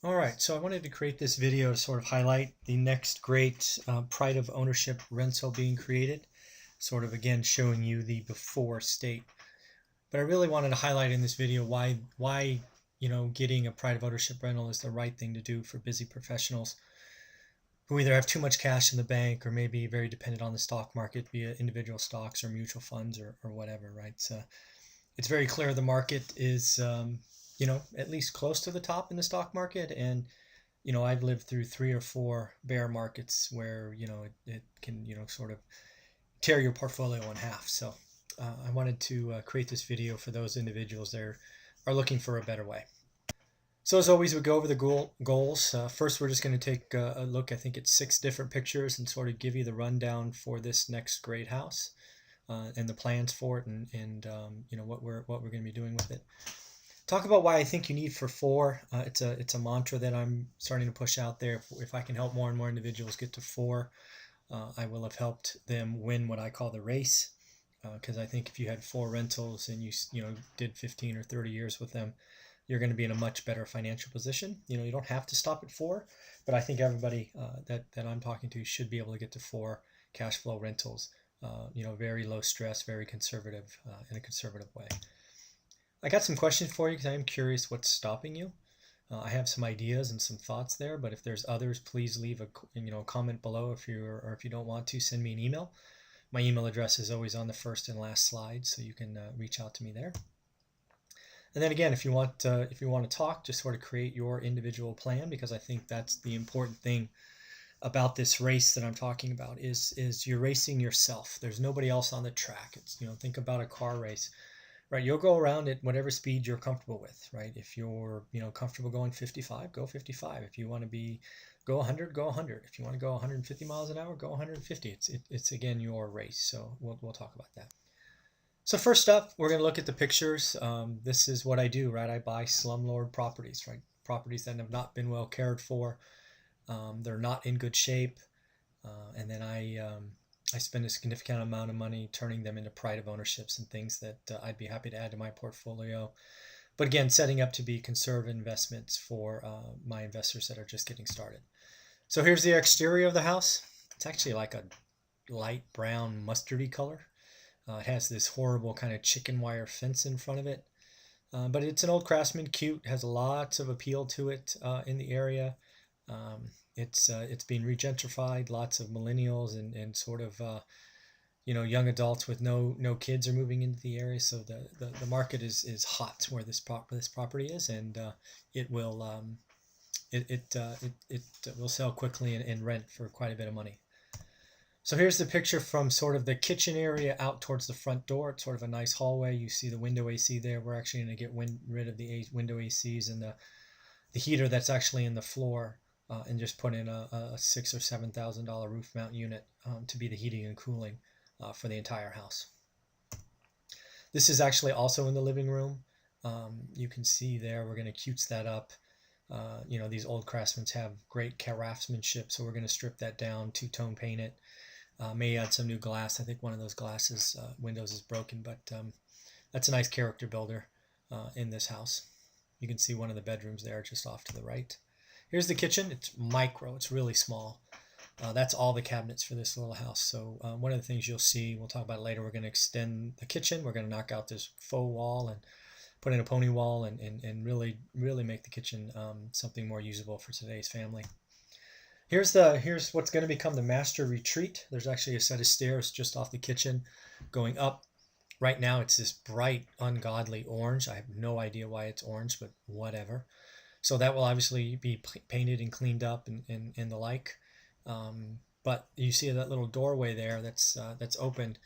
Alright, so I wanted to create this video to sort of highlight the next great pride of ownership rental being created, sort of again showing you the before state. But I really wanted to highlight in this video why getting a pride of ownership rental is the right thing to do for busy professionals who either have too much cash in the bank or maybe very dependent on the stock market via individual stocks or mutual funds or whatever, right? So it's very clear the market is at least close to the top in the stock market, and I've lived through 3 or 4 bear markets where it can sort of tear your portfolio in half. So I wanted to create this video for those individuals that are looking for a better way. So as always, we go over the goals. First, we're just going to take a look. I think it's 6 different pictures and sort of give you the rundown for this next great house and the plans for it, and what we're going to be doing with it. Talk about why I think you need for 4. It's a mantra that I'm starting to push out there. If I can help more and more individuals get to 4, I will have helped them win what I call the race. Because I think if you had 4 rentals and you did 15 or 30 years with them, you're going to be in a much better financial position. You don't have to stop at 4, but I think everybody that I'm talking to should be able to get to 4 cash flow rentals. Very low stress, very conservative, in a conservative way. I got some questions for you because I am curious what's stopping you. I have some ideas and some thoughts there, but if there's others, please leave a comment below. If you don't want to, send me an email. My email address is always on the first and last slide, so you can reach out to me there. And then again, if you want to talk, just sort of create your individual plan, because I think that's the important thing about this race that I'm talking about is you're racing yourself. There's nobody else on the track. It's think about a car race. Right, you'll go around at whatever speed you're comfortable with, right? If you're, comfortable going 55, go 55. If you want to go 100, go 100. If you want to go 150 miles an hour, go 150. It's again your race. So we'll talk about that. So first up, we're going to look at the pictures. This is what I do, right? I buy slumlord properties, right? Properties that have not been well cared for. They're not in good shape, and then I spend a significant amount of money turning them into pride of ownerships and things that I'd be happy to add to my portfolio. But again, setting up to be conservative investments for my investors that are just getting started. So here's the exterior of the house. It's actually like a light brown mustardy color. It has this horrible kind of chicken wire fence in front of it. But it's an old Craftsman, cute, has lots of appeal to it in the area. It's being regentrified. Lots of millennials and sort of young adults with no kids are moving into the area. So the market is hot where this property is, and it will sell quickly and rent for quite a bit of money. So here's the picture from sort of the kitchen area out towards the front door. It's sort of a nice hallway. You see the window AC there. We're actually going to get rid of the window ACs and the heater that's actually in the floor. And just put in a $6,000 or $7,000 roof mount unit to be the heating and cooling for the entire house. This is actually also in the living room. You can see there, we're going to cute that up. These old Craftsmen have great craftsmanship, so we're going to strip that down, two-tone paint it. May add some new glass. I think one of those glasses windows is broken, but that's a nice character builder in this house. You can see one of the bedrooms there just off to the right. Here's the kitchen. It's micro. It's really small. That's all the cabinets for this little house. So one of the things you'll see, we'll talk about it later, we're going to extend the kitchen. We're going to knock out this faux wall and put in a pony wall and really make the kitchen something more usable for today's family. Here's what's going to become the master retreat. There's actually a set of stairs just off the kitchen going up. Right now it's this bright, ungodly orange. I have no idea why it's orange, but whatever. So that will obviously be painted and cleaned up and the like. But you see that little doorway there that's opened.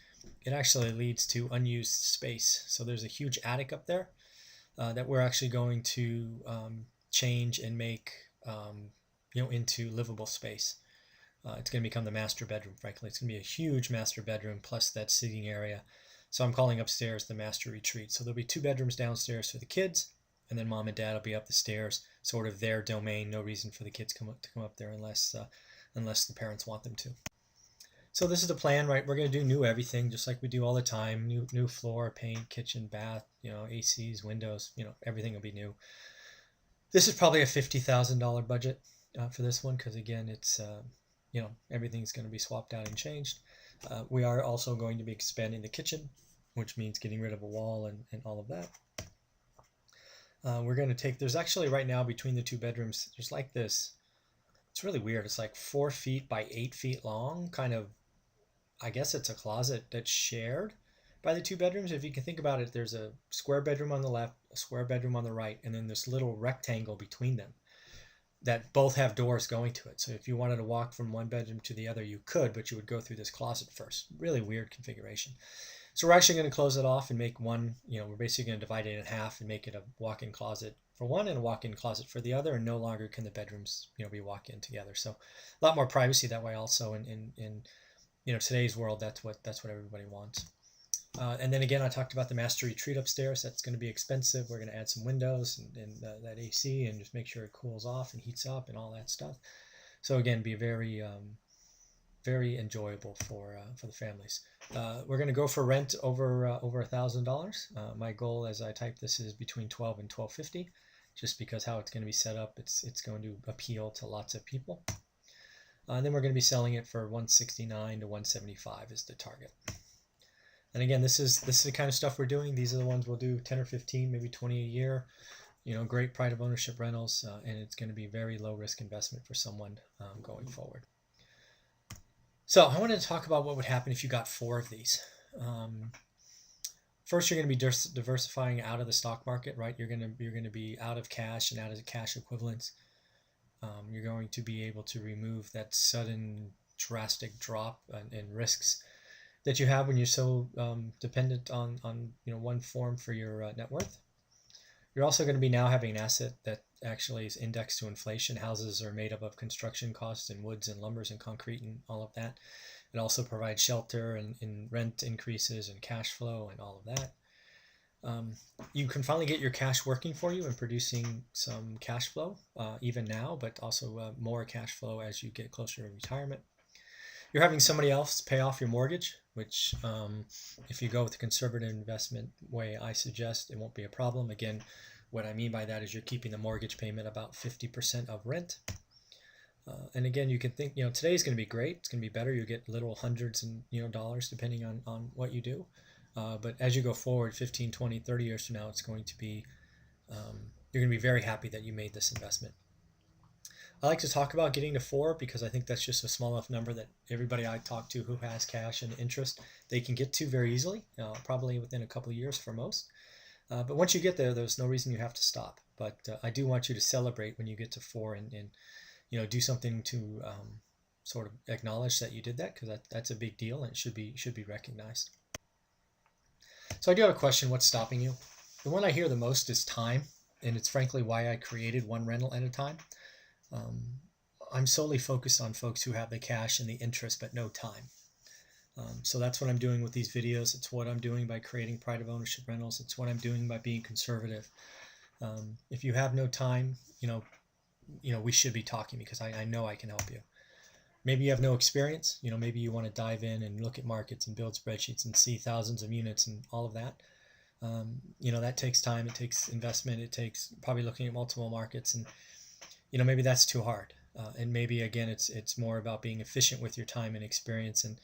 It actually leads to unused space. So there's a huge attic up there that we're actually going to change and make into livable space. It's going to become the master bedroom, frankly. It's going to be a huge master bedroom plus that sitting area. So I'm calling upstairs the master retreat. So there'll be 2 bedrooms downstairs for the kids, and then mom and dad will be up the stairs, sort of their domain. No reason for the kids to come up there unless the parents want them to. So this is the plan, right? We're going to do new everything, just like we do all the time. New floor, paint, kitchen, bath, ACs, windows, everything will be new. This is probably a $50,000 budget for this one, because again, it's everything's going to be swapped out and changed. We are also going to be expanding the kitchen, which means getting rid of a wall and all of that. We're going to take, there's actually right now between the two bedrooms, there's like this, it's really weird. It's like 4 feet by 8 feet long, kind of, I guess it's a closet that's shared by the two bedrooms. If you can think about it, there's a square bedroom on the left, a square bedroom on the right, and then this little rectangle between them that both have doors going to it. So if you wanted to walk from one bedroom to the other, you could, but you would go through this closet first. Really weird configuration. So we're actually going to close it off and make one, we're basically going to divide it in half and make it a walk-in closet for one and a walk-in closet for the other, and no longer can the bedrooms, be walk-in together. So a lot more privacy that way also in today's world. That's what everybody wants. And then again, I talked about the master retreat upstairs. That's going to be expensive. We're going to add some windows and that AC, and just make sure it cools off and heats up and all that stuff. So again, be very very enjoyable for the families. We're going to go for rent over $1,000. My goal, as I type this, is between $1,200 and $1,250, just because how it's going to be set up, it's going to appeal to lots of people. And then we're going to be selling it for $169 to $175 is the target. And again, this is the kind of stuff we're doing. These are the ones we'll do 10 or 15, maybe 20 a year. Great pride of ownership rentals, and it's going to be very low risk investment for someone going forward. So I wanted to talk about what would happen if you got 4 of these. First, you're going to be diversifying out of the stock market, right? You're going to be out of cash and out of cash equivalents. You're going to be able to remove that sudden drastic drop in risks that you have when you're so dependent on one form for your net worth. You're also going to be now having an asset that actually is indexed to inflation. Houses are made up of construction costs and woods and lumbers and concrete and all of that. It also provides shelter and rent increases and cash flow and all of that. You can finally get your cash working for you and producing some cash flow even now, but also more cash flow as you get closer to retirement. You're having somebody else pay off your mortgage, which if you go with the conservative investment way I suggest, it won't be a problem. Again, what I mean by that is you're keeping the mortgage payment about 50% of rent. And again, you can think, today's going to be great. It's going to be better. You get little hundreds and dollars depending on what you do. But as you go forward, 15, 20, 30 years from now, it's going to be, you're going to be very happy that you made this investment. I like to talk about getting to 4 because I think that's just a small enough number that everybody I talk to who has cash and interest, they can get to very easily, probably within a couple of years for most. But once you get there, there's no reason you have to stop. But I do want you to celebrate when you get to 4 and do something to sort of acknowledge that you did that, because that's a big deal and it should be recognized. So I do have a question: what's stopping you? The one I hear the most is time, and it's frankly why I created one rental at a time. I'm solely focused on folks who have the cash and the interest but no time. So that's what I'm doing with these videos. It's what I'm doing by creating pride of ownership rentals. It's what I'm doing by being conservative. If you have no time, we should be talking, because I know I can help you. Maybe you have no experience. Maybe you want to dive in and look at markets and build spreadsheets and see thousands of units and all of that. That takes time. It takes investment. It takes probably looking at multiple markets, and maybe that's too hard. And maybe again, it's more about being efficient with your time and experience. And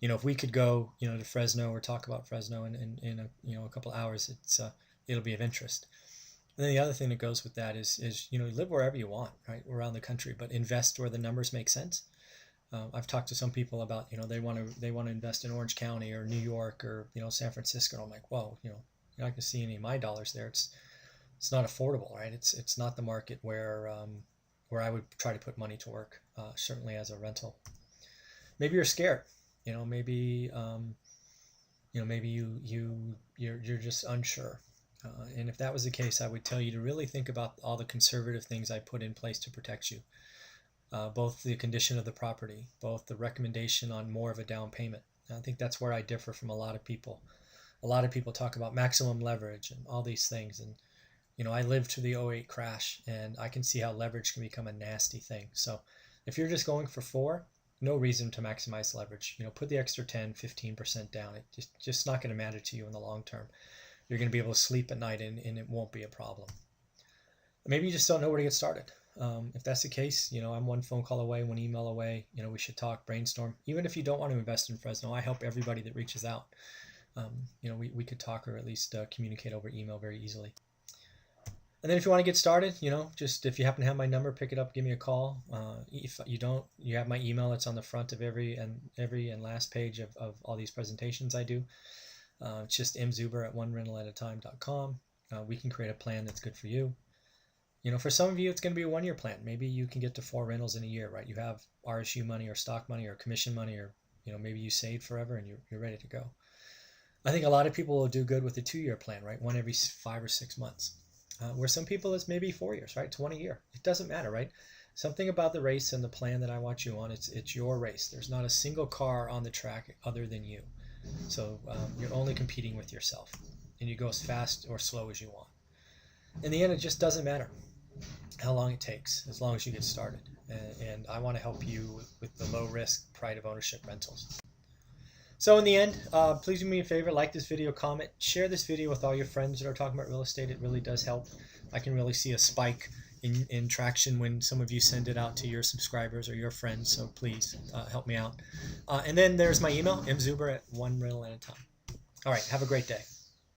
if we could go to Fresno or talk about Fresno in a couple hours, it'll be of interest. And then the other thing that goes with that is live wherever you want, right, around the country, but invest where the numbers make sense. I've talked to some people about they want to invest in Orange County or New York or San Francisco. And I'm like, whoa, you're not going to see any of my dollars there. It's not affordable, right? It's not the market where I would try to put money to work, certainly as a rental. Maybe you're scared, maybe you're just unsure. And if that was the case, I would tell you to really think about all the conservative things I put in place to protect you. Both the condition of the property, both the recommendation on more of a down payment. And I think that's where I differ from a lot of people. A lot of people talk about maximum leverage and all these things. And, I lived through the 2008 crash, and I can see how leverage can become a nasty thing. So if you're just going for 4, no reason to maximize leverage. Put the extra 10, 15% down. It's just not going to matter to you in the long term. You're going to be able to sleep at night, and it won't be a problem. Maybe you just don't know where to get started. If that's the case, I'm one phone call away, one email away. We should talk, brainstorm. Even if you don't want to invest in Fresno, I help everybody that reaches out. We could talk, or at least communicate over email very easily. And then if you want to get started, just if you happen to have my number, pick it up, give me a call. If you don't, you have my email. It's on the front of every and last page of all these presentations I do. It's just mzuber@onerental@a-time.com. We can create a plan that's good for you. For some of you, it's going to be a 1-year plan. Maybe you can get to 4 rentals in a year, right? You have RSU money or stock money or commission money, or maybe you saved forever and you're ready to go. I think a lot of people will do good with a 2-year plan, right? One every 5 or 6 months. Where some people it's maybe 4 years, right? It's 1 a year. It doesn't matter, right? Something about the race and the plan that I want you on, it's your race. There's not a single car on the track other than you. So you're only competing with yourself, and you go as fast or slow as you want. In the end, it just doesn't matter how long it takes, as long as you get started. And I want to help you with the low risk pride of ownership rentals. So in the end, please do me a favor, like this video, comment, share this video with all your friends that are talking about real estate. It really does help. I can really see a spike in traction when some of you send it out to your subscribers or your friends. So please help me out. And then there's my email, mzuber@onerental@a-time. All right, have a great day.